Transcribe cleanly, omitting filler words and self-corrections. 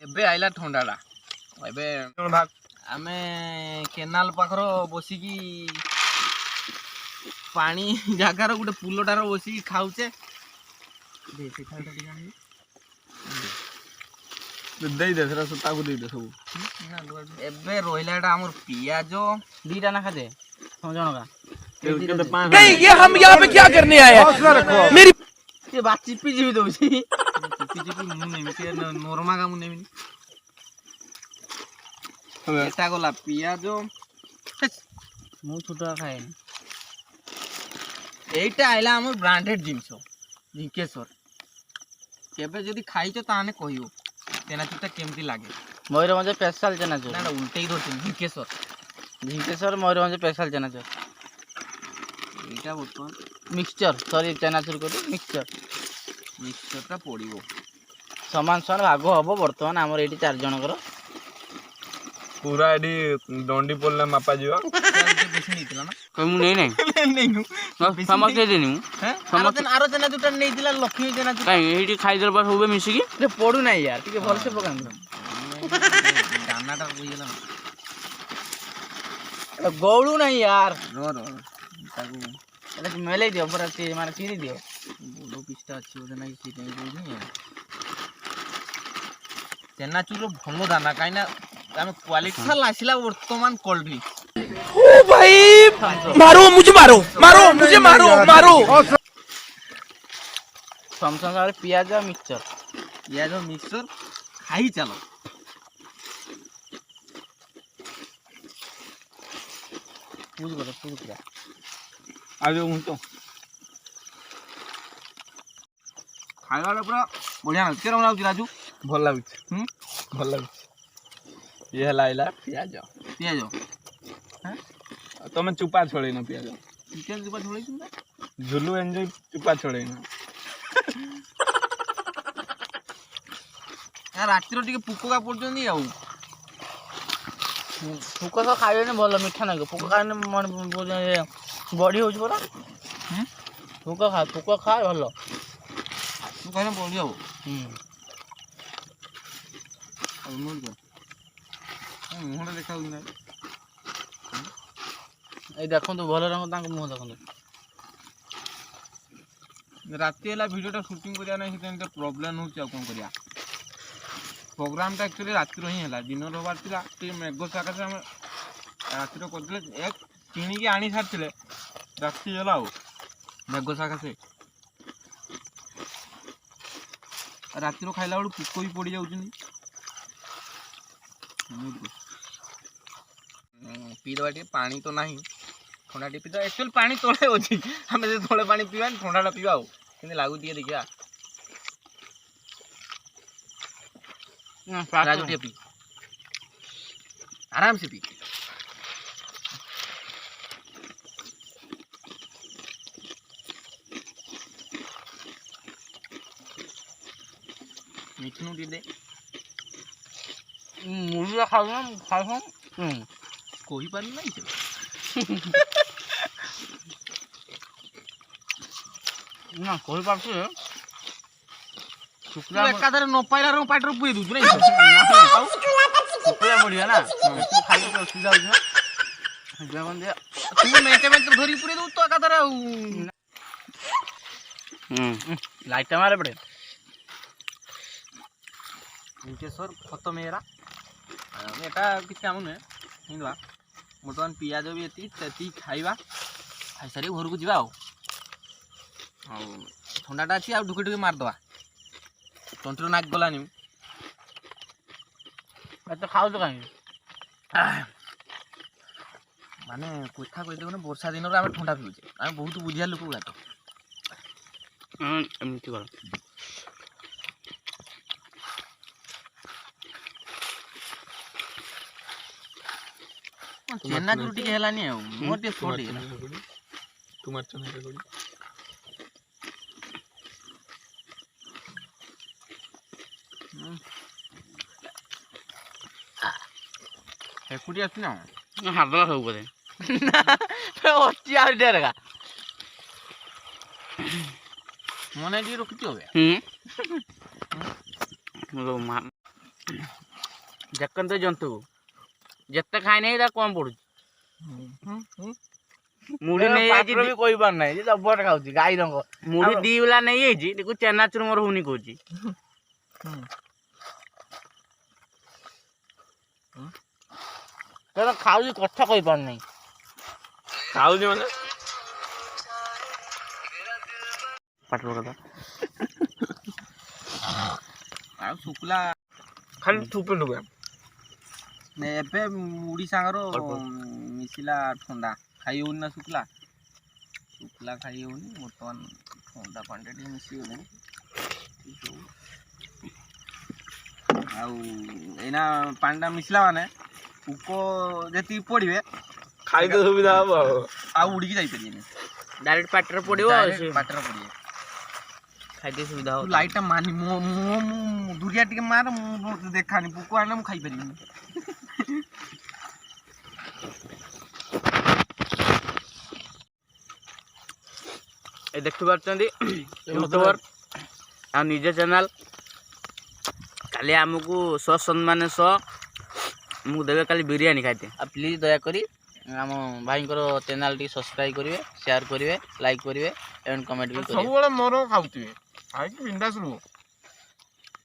एबे आइला ठंडाटा एबे आमे केनाल पाखर बसिकी पानी जगार गोटे पुलटार बसिकी खाऊचे दे दे सेरा ताकू दे दे सब एबे रोहिलाटा हमर पियाज दीटा ना खाते समझणका ये हम यहाँ पे क्या करने आए हैं मेरी ये बात चिपी चिपी दउची चिपी चिपी मु नेमी के नोरमा का मु नेमी एटा गला पियाज मु छुटा खाए एटा आइला हमर ब्रांडेड जिंस झिंकेश्वर केबे जदी खाइछो ताने कहियो चेनाचुरटा केमती लागे मयूरभंज स्पेशल चनाचुर ना उल्टे ही धरते झिंकेश्वर झिंकेश्वर मयूरभंज स्पेशल चनाचुर एटा बर्तमान मिक्सचर सॉरी चनाचुर को मिक्सचरटा पड़िबो समान समान भाग हम बर्तमान आमर ये 4 जनकर पूरा एडी दंडी पड़ले मापा जीवा बेसी नैतिला ना कोई मु नहीं नैनु समझ दे देनी मु हैं आरो चनाचुरटा नैतिला लक्ष्मी चनाचुर काई एडी खाइदर पर होबे मिसी की रे पडू नाही यार ठीक भल से पकान दानाटा बुझिला ना गौळू नाही यार रो ताकू एटा मेले दियो पर माने चिरी दियो बोलो पिस्टा अछि ओदे नाही सिटे बोलनी चनाचुर भलो दाना काइना आमे क्वालिटी सा लासिला वर्तमान कोल्ड ड्रिंक ओ भाई मारो मुझे मारो मारो समसम सारे पियाज और मिक्सचर पियाज और मिक्सचर खाई चलो पूज करा आज हूं तो खाइला पूरा बढ़िया ना केरा बनाउ राजू भल लागुछ भल लागुछ ये लाइला पियाज हैं तमे चुपा छोड़े ना पियाज चिकन चुपा छोड़ै छी झुलू एंजॉय चुपा छोड़े ना यार रात्रि टिके पुकोका पड़जनी आउ फुका तो खाइबे ने भल मीठा ना फुका खाने मन बॉडी होछ परा फुका खा भल तू कहना पड़ जाओ अब मोर को मुहरा देखाउ ना ए देखो तो भल रंग तांको मुह देखो राति एला वीडियोटा शूटिंग करिया नै सेते प्रॉब्लम हो छ कोन करिया प्रोग्रामटा एक्चुअली राति रही है दिन रविवार थिला ती मेघ साका से हम राति रो करले एक किनी के आनी छाड़थिले राति होला हो मेघ साका से राति रो खाइला बड़ पुको भी पड़ी जाउछनी पी दबा टे पानी तो नहीं ठंडा टे पी दो एक्चुअली पानी तोले होची हमें से थोड़े पानी पीवा ठंडाटा पीवा हो किने लागु दिए देखिया राजू टे पी आराम से पी मिठनू दे मुर्गा खाऊ कोई पानी नहीं छे ना कोई बात से शुक्ला एकादरे न पाइला रो पाटर पुई दु नहीं शुक्ला बढ़िया ना तू खाई तो सीधा हो जगन दे तू मेटे धरी पुई दु तो एकादरे लाइट मारे पड़े झिंकेश्वर खत्म मेरा एटा किछ काम नै हिंदवा बर्तमान पियाज भी एती खाइबा खाई सारी घर को जीवा ठंडाटा अच्छी आ ढुकी ढुकी मारदवा तंत्र नाक गलानी तो खाऊ तो कहीं माने कथा कह देबो वर्षा दिन रे हम ठंडा पिउचे हम बहुत बुझिया लोक गुला तो एमती कर चेन्ना चुटी के हेलानी है मोर ते छोड़ गेला तुम्हार चना के गोड़ी हेकुटी आसी ना हाबला सब करे पे ओची आ डेरगा मने डी रखती होबे लो ଦେଖନ୍ତୁ ଜନ୍ତୁ ଯେତେ ଖାଇ ନାହିଁ ତା କମ ପଡୁଛି ମୁଢି ନେଇଯାଇଛି ବି କହିପାରୁ ନାହିଁ ଯେ ଜବର ଖାଉଛି ଗାଈ ରଙ୍ଗ ମୁଢି ଦି ବେଲା ନେଇଯାଇଛି ଦେଖୁ ଚେନାଚୁର ମୋର ହଉନି କହୁଛି ତେଣୁ ଖାଉଛି କଥା କହିପାରୁ ନାହିଁ ଖାଉଛି ମାନେ ପାଟର କଥା ଆଉ ଶୁଖିଲା ଖାଲି ଠୁପେ ଠୁପେ ଏବେ ମୁଢ଼ି ସାଙ୍ଗର ମିଶିଲା ଥଣ୍ଡା ଖାଇ ହେଉନି ନା ଶୁଖିଲା ଶୁଖିଲା ଖାଇ ହେଉନି ବର୍ତ୍ତମାନ ଥଣ୍ଡା ପାଣିଟା ଟିକେ ମିଶିଗଲାଣି ଆଉ ଏଇନା ପାଣିଟା ମିଶିଲା ମାନେ ପୋକ ଯେତିକି ପଡ଼ିବେ ଖାଇତେ ସୁବିଧା ହବ ଆଉ ଉଡ଼ିକି ଯାଇପାରିବେନି ଡାଇରେକ୍ଟ ପାଟିରେ ପଡିବ ପାଟିରେ ପଡ଼ିବେ ଖାଇତେ ସୁବିଧା ହବ ଲାଇଟ୍ଟା ମାନି ମୁଁ ଦୁରିଆ ଟିକେ ମାର ମୁଁ ଦେଖାନି ପୋକ ଆଣିଲେ ମୁଁ ଖାଇପାରିବିନି ଏ ଦେଖିପାରୁଛନ୍ତି ୟୁଟ୍ୟୁବର ଆଉ ନିଜ ଚ୍ୟାନେଲ କାଲି ଆମକୁ ସସମ୍ମାନ ସହ ଆମକୁ ଦେବେ କାଲି ବିରିୟାନୀ ଖାଇତେ ଆଉ ପ୍ଲିଜ୍ ଦୟାକରି ଆମ ଭାଇଙ୍କର ଚ୍ୟାନେଲ ଟିକେ ସବସ୍କ୍ରାଇବ୍ କରିବେ ସେୟାର କରିବେ ଲାଇକ୍ କରିବେ ଏବଂ କମେଣ୍ଟ ବି କରିବେ ସବୁବେଳେ ମୋର ଖାଉଥିବେ ଖାଇକି ବିନ୍ଦାସ ରୁହ